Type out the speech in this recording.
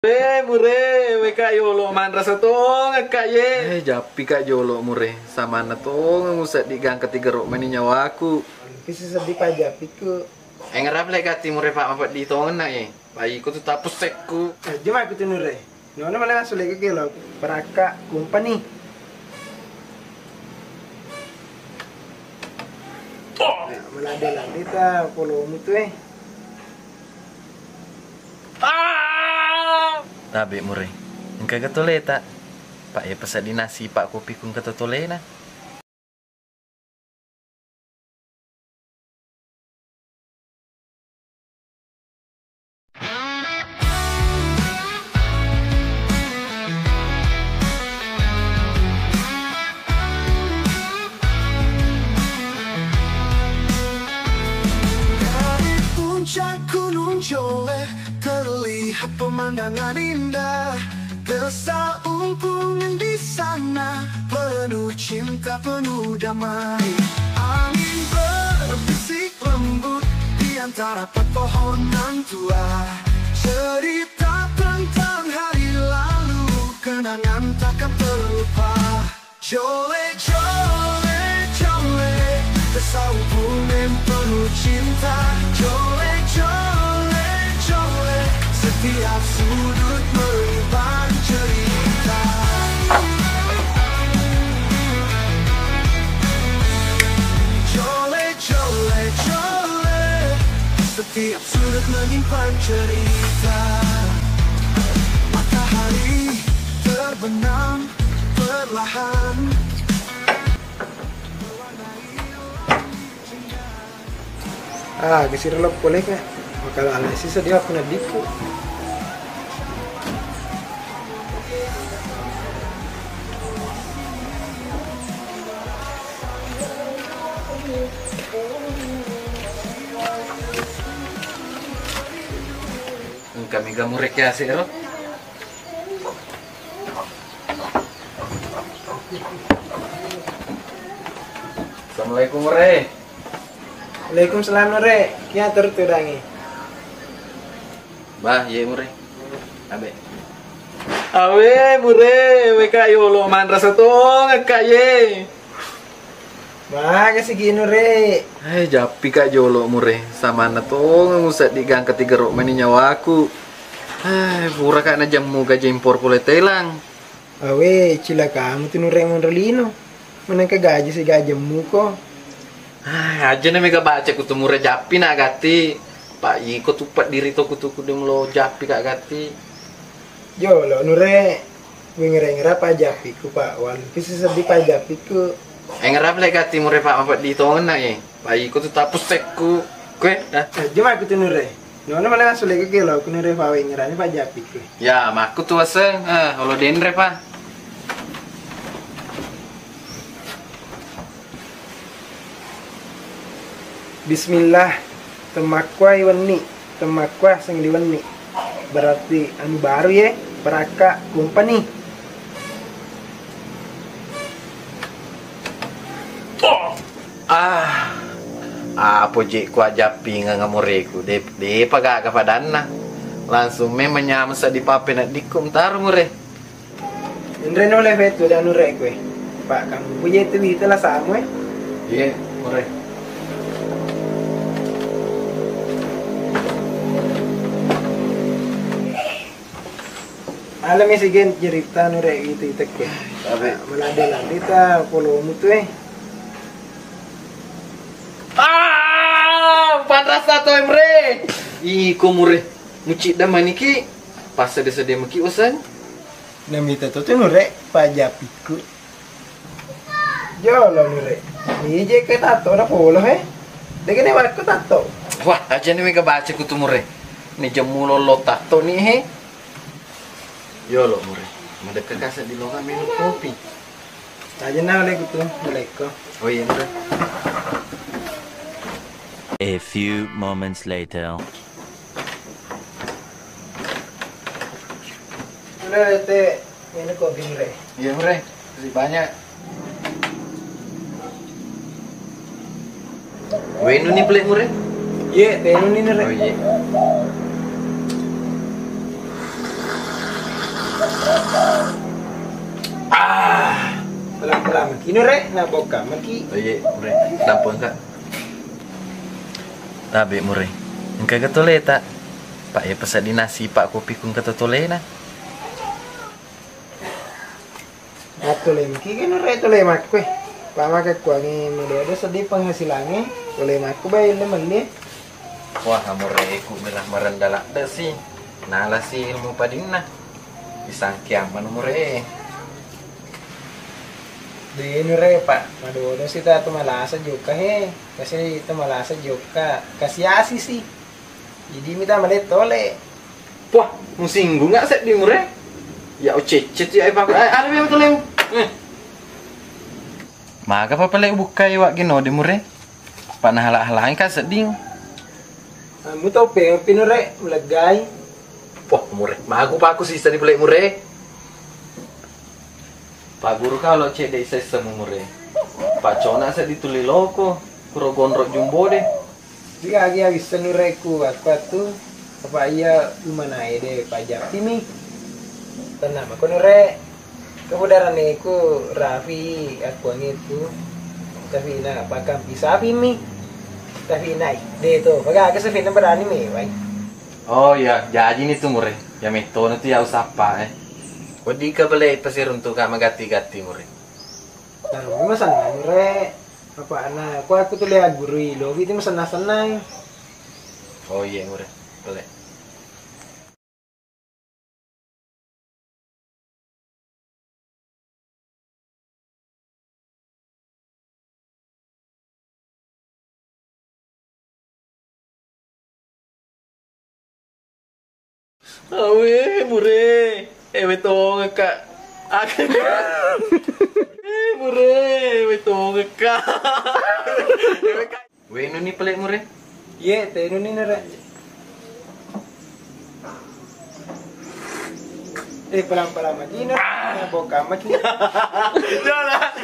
Mure, we kak yolo man rasa tong kak ye. Japi kak yolo mure, sama na tong ngusat di gang ketiga rok mani nyawaku. Bisa sedih pak japiku. Ngerap lek kati mure pak mapat di tongen na ye. Bayi ku tuh tapus sekku. Jom aku tunur deh. Nona malah langsung lagi ke lo. Peraka company. Malah ada lagi ta polo mutu Tabe mure, engkau ketole tak? Pak ya pesan di nasi pak kopi kung ketole na. Dari puncak gunung Jole terlihat pemandangan indah. Desa Ungkung di sana penuh cinta, penuh damai. Angin berbisik lembut di antara pepohonan tua. Cerita tentang hari lalu, kenangan takkan terlupa. Jole, jole, jole, desa Ungkung yang penuh cinta. Jole, jole, jole, setiap sudut menyimpan cerita. Jole, jole, jole, setiap sudut menyimpan cerita. Matahari terbenam perlahan. Kesir lo boleh kan? Kalau ala sih sedih aku nadiku. Kami gamurek ya sih ro. Assalamualaikum mure. Waalaikumsalam nore. Kia terturangi. Bah, ye mure. Abe. Awe mure, we kak yolo man rasa tong kak ye. Wah, kasih gini re. Japi kak yolo mure, sama na tong ngusat di gang ketiga rok mani nyawaku. Pura kak na jamu gaji impor pole telang. Awe, cila kamu tuh nure monrolino. Mana ke gaji si gajimu kok. Aja nih mega baca kutu mure japi na gati. Pak Yiko tupat diri to kutu kudung lo japi kak gati. Yo lo nure. Wingere-ngere pa japiku pak. Wan bisa sedih pa japiku. Ngerap lek gati mure pak mapat di tongen na ye. Pak Yiko tuh tapus sekku. Kue dah. Jom aku tuh nure. Nona malah langsung lagi ke lo. Aku nure pa wingere pa japiku. Ya, maku tuh aseng. Holo denre pak. Bismillah, temakwa iwani, temakwa sing diweni. Berarti anu baru ya, Peraka company. Apa je ku ajapi nga ngamureku de paga kapadana. Langsung me menyamsa di pape na dikum taru mure. Indre nole vetu dan nure kue. Pak kamu punya itu lah sama Iya, mure. Alam sige cerita nure gitu itek ya. Tapi Malade lang dita polo mutu Panrasa to emre. Iko mure. Muci da maniki. Pas sede maki usan. Namita to nure pajapiku. Yo lo nure. Ni je ke tato na polo Deke ne waktu tato. Wah, aja nih mega baca kutu mure. Ni jamu lo tato nih he. Yo lo mure. Madek kasa di longa minum kopi. Aja na oleh kutu, boleh ko. Oh iya mure. A few moments later. Nure te minum kopi nure. Iya mure. Kasih banyak. Wenu nih pelik mure. Iya, tenu nih nure. Oh iya. Pelan-pelan maki nure na boka maki. Oh iya, mure. Tampun kak. Tabe mure. Engka ketole tak. Pak ya pesan di nasi pak kopi kung ketole na. Atole maki kan nure tole mak kue. Pama ke kuangi muda sedih penghasilannya. Tole mak ku bayar nemen dia. Wah, mure ku belah merendalak dah sih. Nala sih ilmu padina. Disangkiaman mure. Di nure pak, madodo sih ta tumalasa juga he, kasi tumalasa juga, kasi asi sih, jadi minta malit tole. Wah, musinggung nggak sih di mure? Ya cecet ya ibu. Ada yang betul yang. Maka apa pelek buka ya wak gino di mure? Pak nah halang kan seding. Kamu tau pinure melegay. Wah mure, aku sisa di pelek mure. Pak guru kalau cek deh saya semu mure. Pak cona saya dituli loko, kuro gondrok jumbo deh. Dia lagi habis senureku apa tuh? Apa iya gimana ya deh Pak Japi nih? Tenang, aku nure. Kemudaran aku Raffi aku itu. Tapi na pakam pisapi mi. Tapi naik deh tuh. Baga ke Safina berani mi, baik. Oh iya, jadi nih tuh mure. Ya metode itu ya usah apa Wadi ka balay pasir untuk ka magati-gati mure. Nah, masan na nure. Apa na? Aku tuh lihat guru lo, gitu masan na. Oh iya mure, balay. Awe mure, beto ngeka. Akan. Mure, beto ngeka. We nu ni pelek mure. Iya, teh ini nure. Pelan-pelan lagi nure. Boka maki. Jangan.